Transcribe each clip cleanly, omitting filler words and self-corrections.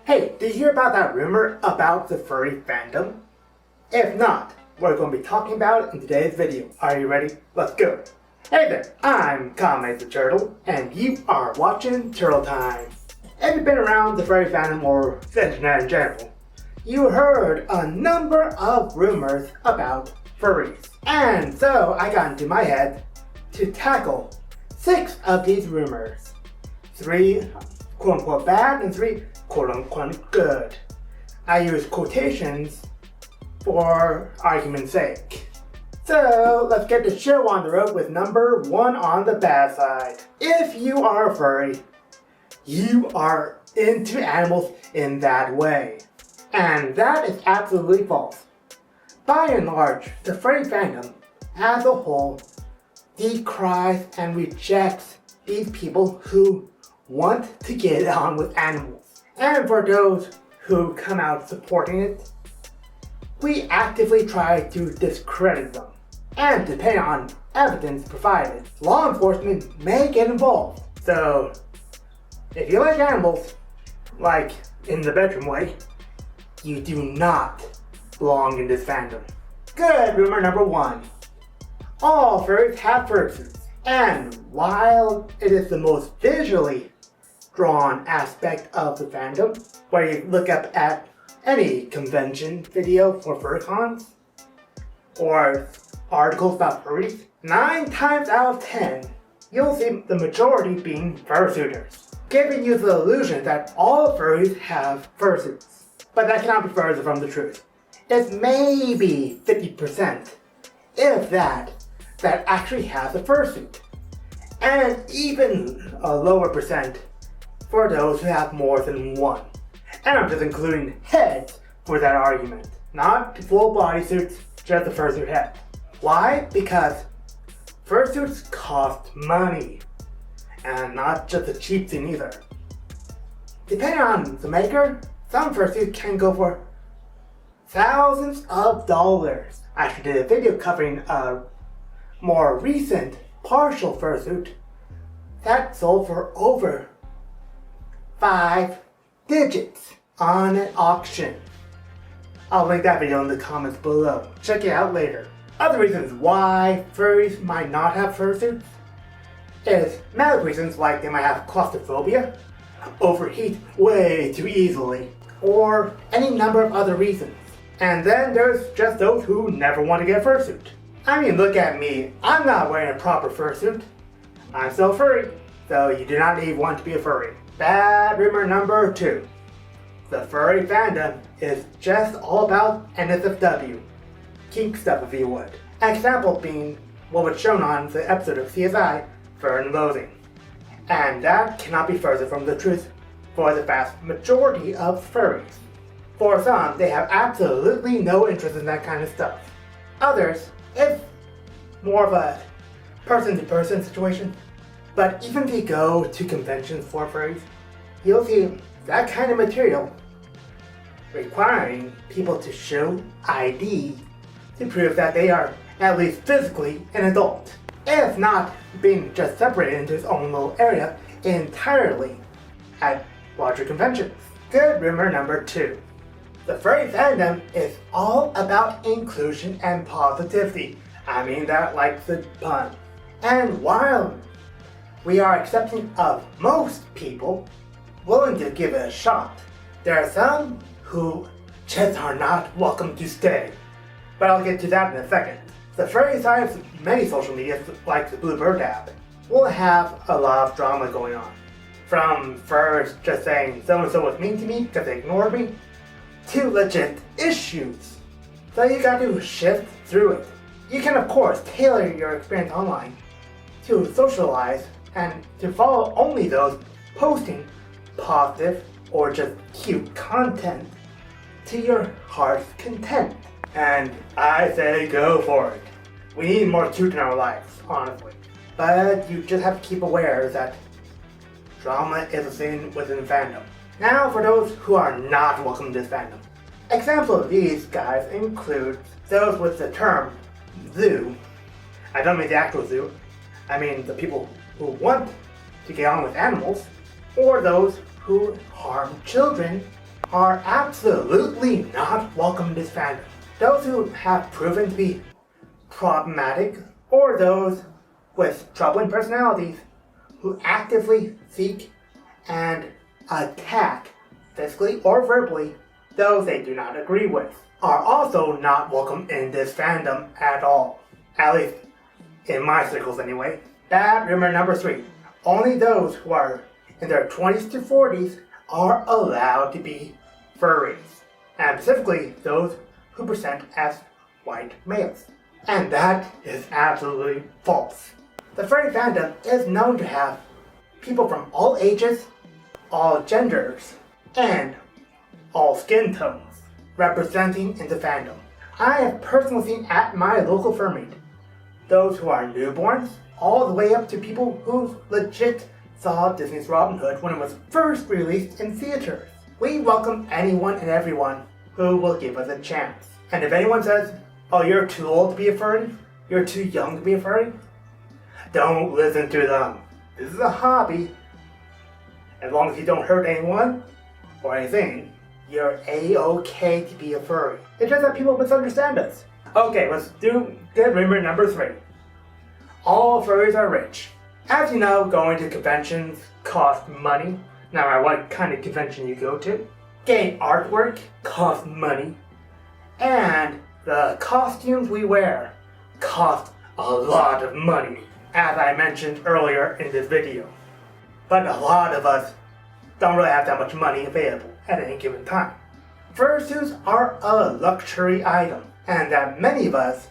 Hey, did you hear about that rumor about the furry fandom? If not, we're going to be talking about it in today's video. Are you ready? Let's go! Hey there, I'm Kame the Turtle, and you are watching Turtle Time. If you've been around the furry fandom or the internet in general, you heard a number of rumors about furries. And so I got into my head to tackle 6 of these rumors. 3 quote-unquote bad and 3 quote-unquote good. I use quotations for argument's sake. So let's get the show on the road with number 1 on the bad side. If you are a furry, you are into animals in that way. And that is absolutely false. By and large, the furry fandom as a whole decries and rejects these people who want to get on with animals. And for those who come out supporting it, we actively try to discredit them. And depending on evidence provided, law enforcement may get involved. So, if you like animals, like in the bedroom way, you do not belong in this fandom. Good rumor number 1. All furries have fursuits. And while it is the most visually drawn aspect of the fandom, where you look up at any convention video for furcons, or articles about furries, 9 times out of 10, you'll see the majority being fursuiters, giving you the illusion that all furries have fursuits. But that cannot be further from the truth. It's maybe 50%, if that actually has a fursuit. And even a lower percent for those who have more than one. And I'm just including heads for that argument. Not full bodysuits, just the fursuit head. Why? Because fursuits cost money. And not just a cheap thing either. Depending on the maker, some fursuits can go for thousands of dollars. I actually did a video covering a more recent partial fursuit that sold for over 5 digits on an auction. I'll link that video in the comments below. Check it out later. Other reasons why furries might not have fursuits is medical reasons, like they might have claustrophobia, overheat way too easily, or any number of other reasons. And then there's just those who never want to get a fursuit. I mean, look at me. I'm not wearing a proper fursuit. I'm still furry, so you do not need one to be a furry. Bad rumor number 2. The furry fandom is just all about NSFW. Kink stuff, if you would. An example being what was shown on the episode of CSI, Fear and Loathing. And that cannot be further from the truth for the vast majority of furries. For some, they have absolutely no interest in that kind of stuff. Others, it's more of a person-to-person situation. But even if you go to conventions for furries, you'll see that kind of material requiring people to show ID to prove that they are at least physically an adult, if not being just separated into its own little area entirely at larger conventions. Good rumor number 2. The furry fandom is all about inclusion and positivity. I mean that like the pun. And while we are accepting of most people willing to give it a shot, there are some who just are not welcome to stay. But I'll get to that in a second. The furry side of many social media, like the Bluebird app, will have a lot of drama going on. From furries just saying so-and-so was mean to me because they ignored me, to legit issues. So you got to shift through it. You can of course tailor your experience online to socialize and to follow only those posting positive or just cute content to your heart's content. And I say go for it. We need more truth in our lives, honestly. But you just have to keep aware that drama is a thing within fandom. Now for those who are not welcome to this fandom. Examples of these guys include those with the term zoo. I don't mean the actual zoo. I mean the people who want to get on with animals, or those who harm children are absolutely not welcome in this fandom. Those who have proven to be problematic, or those with troubling personalities who actively seek and attack, physically or verbally, those they do not agree with, are also not welcome in this fandom at all. At least in my circles anyway. Bad rumor number 3. Only those who are in their 20s to 40s are allowed to be furries. And specifically those who present as white males. And that is absolutely false. The furry fandom is known to have people from all ages, all genders, and all skin tones representing in the fandom. I have personally seen at my local fur meet those who are newborns, all the way up to people who legit saw Disney's Robin Hood when it was first released in theaters. We welcome anyone and everyone who will give us a chance. And if anyone says, oh, you're too old to be a furry, you're too young to be a furry, don't listen to them. This is a hobby. As long as you don't hurt anyone or anything, you're A-okay to be a furry. It's just that people misunderstand us. Okay, let's do good rumor number 3. All furries are rich. As you know, going to conventions costs money, no matter what kind of convention you go to. Getting artwork costs money. And the costumes we wear cost a lot of money, as I mentioned earlier in this video. But a lot of us don't really have that much money available at any given time. Fursuits are a luxury item, and that many of us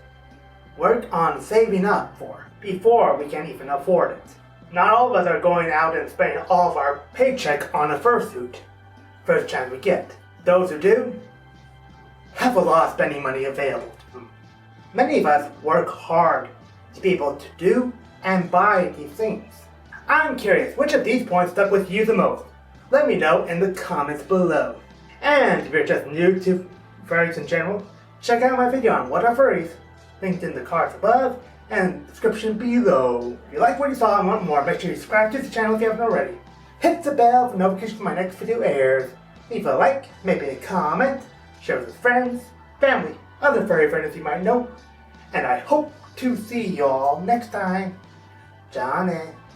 work on saving up for before we can even afford it. Not all of us are going out and spending all of our paycheck on a fursuit first chance we get. Those who do have a lot of spending money available to them. Many of us work hard to be able to do and buy these things. I'm curious, which of these points stuck with you the most? Let me know in the comments below. And if you're just new to furries in general, check out my video on what are furries, linked in the cards above and description below. If you like what you saw and want more, make sure you subscribe to the channel if you haven't already. Hit the bell for notifications when my next video airs. Leave a like, maybe a comment, share with friends, family, other furry friends you might know. And I hope to see you all next time. Johnny.